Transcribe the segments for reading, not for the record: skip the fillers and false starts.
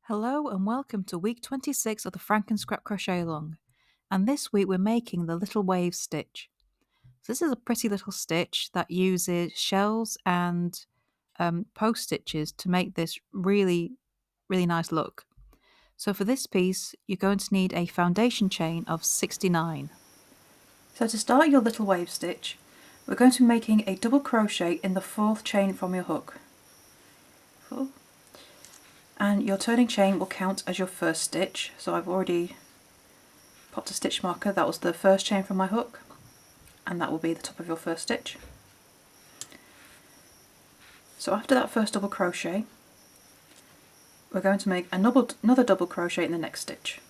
Hello and welcome to week 26 of the FrankenScrap Crochet Along, and this week we're making the little wave stitch. So this is a pretty little stitch that uses shells and post stitches to make this really nice look. So for this piece you're going to need a foundation chain of 69. So to start your little wave stitch we're going to be making a double crochet in the 4th chain from your hook. 4. And your turning chain will count as your first stitch, so I've already popped a stitch marker. That was the first chain from my hook, and that will be the top of your first stitch. So after that first double crochet we're going to make another double crochet in the next stitch.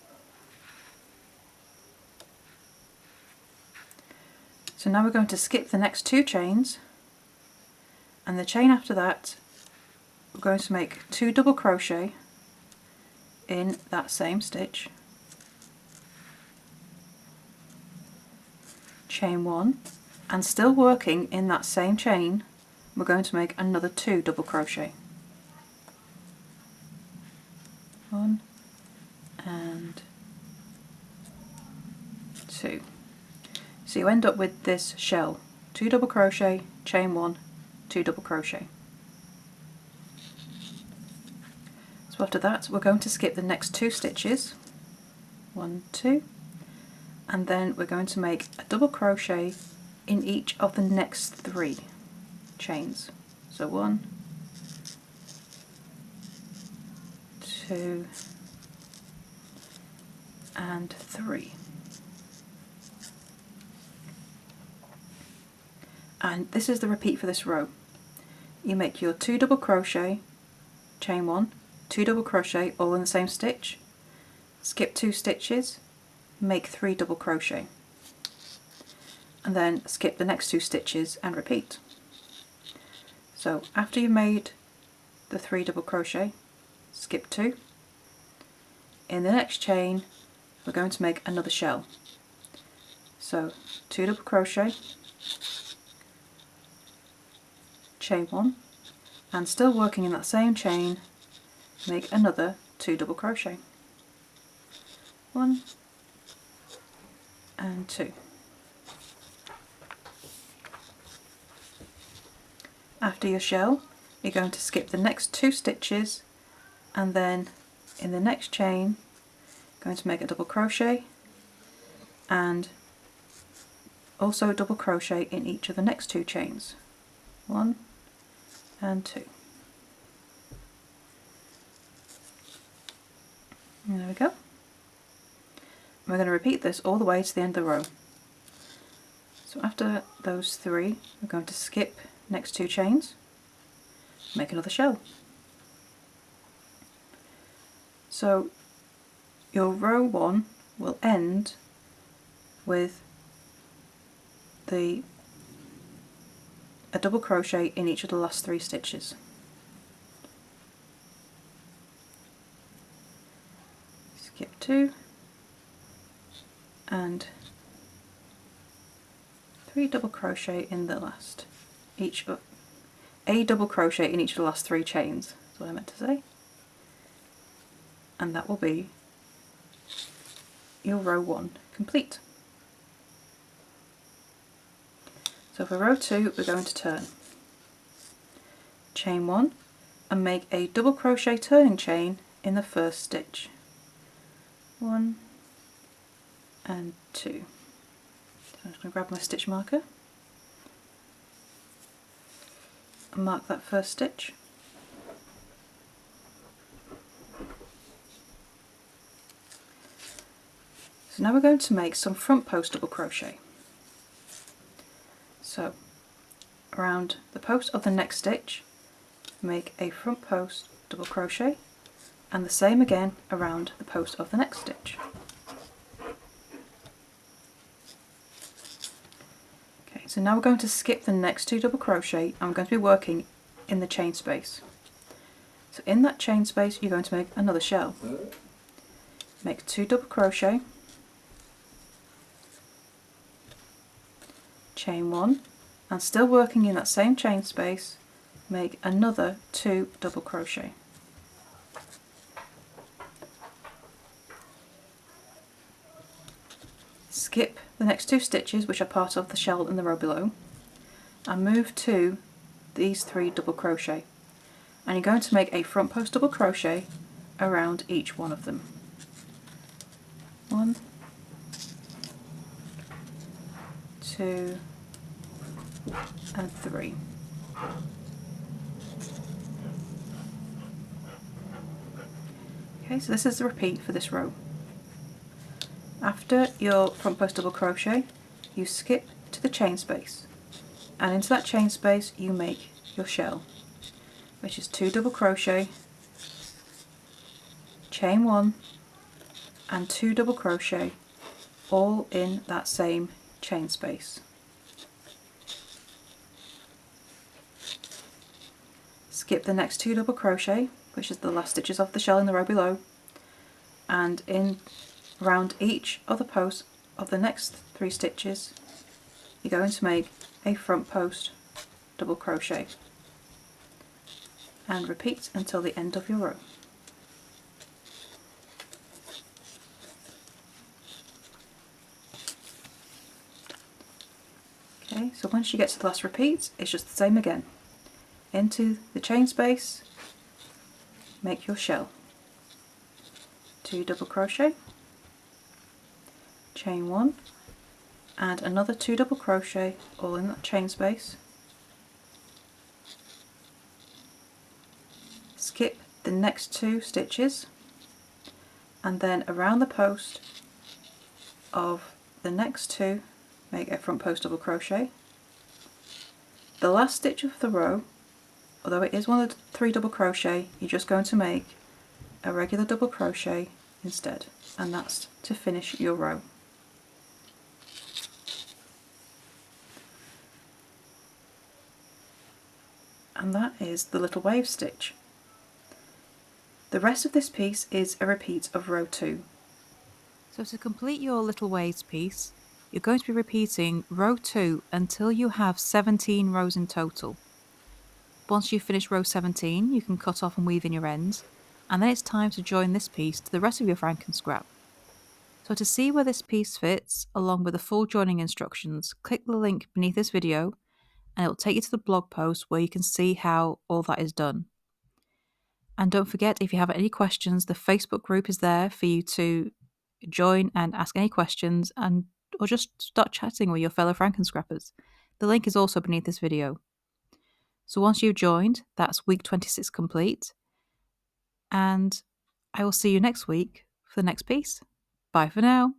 So now we're going to skip the next 2 chains, and the chain after that we're going to make 2 double crochet in that same stitch, chain 1, and still working in that same chain we're going to make another 2 double crochet. 1 and 2. So you end up with this shell, 2 double crochet, chain 1, 2 double crochet. So after that we're going to skip the next 2 stitches, 1, 2, and then we're going to make a double crochet in each of the next 3 chains. So 1, 2 and 3. And this is the repeat for this row. You make your 2 double crochet, chain 1, 2 double crochet all in the same stitch, skip 2 stitches, make 3 double crochet, and then skip the next 2 stitches and repeat. So after you've made the 3 double crochet, skip 2. In the next chain we're going to make another shell. So 2 double crochet, chain 1, and still working in that same chain make another 2 double crochet. 1 and 2. After your shell you're going to skip the next 2 stitches, and then in the next chain going to make a double crochet and also double crochet in each of the next 2 chains. 1 and 2. And there we go. We're going to repeat this all the way to the end of the row. So after those 3 we're going to skip next 2 chains, make another shell. So your row 1 will end with a double crochet in each of the last 3 stitches. Skip 2 and 3 double crochet in the last, a double crochet in each of the last 3 chains, that's what I meant to say, and that will be your row 1 complete. So for row 2 we're going to turn, chain 1 and make a double crochet turning chain in the first stitch. 1 and 2. So I'm just going to grab my stitch marker and mark that first stitch. So now we're going to make some front post double crochet. So around the post of the next stitch make a front post double crochet, and the same again around the post of the next stitch. Okay, so now we're going to skip the next 2 double crochet and we're going to be working in the chain space. So in that chain space you're going to make another shell. Make 2 double crochet, chain 1, and still working in that same chain space make another 2 double crochet. skip the next 2 stitches, which are part of the shell in the row below, and move to these 3 double crochet, and you're going to make a front post double crochet around each one of them. 1, 2 and 3. Okay, so this is the repeat for this row. After your front post double crochet, you skip to the chain space, and into that chain space you make your shell, which is 2 double crochet, chain 1 and 2 double crochet, all in that same chain space. Skip the next 2 double crochet, which is the last stitches of the shell in the row below, and in around each other post of the next 3 stitches you're going to make a front post double crochet, and repeat until the end of your row. Okay, so once you get to the last repeat, it's just the same again. Into the chain space, make your shell, 2 double crochet, chain 1 and another 2 double crochet, all in that chain space. Skip the next 2 stitches, and then around the post of the next 2 make a front post double crochet. The last stitch of the row, although it is one of the 3 double crochet, you're just going to make a regular double crochet instead, and that's to finish your row. And that is the little wave stitch. The rest of this piece is a repeat of row 2. So to complete your little waves piece, you're going to be repeating row 2 until you have 17 rows in total. Once you finish row 17, you can cut off and weave in your ends, and then it's time to join this piece to the rest of your FrankenScrap. So to see where this piece fits, along with the full joining instructions, click the link beneath this video and it will take you to the blog post where you can see how all that is done. And don't forget, if you have any questions, the Facebook group is there for you to join and ask any questions, and or just start chatting with your fellow FrankenScrappers. The link is also beneath this video. So once you've joined, that's week 26 complete, and I will see you next week for the next piece. Bye for now.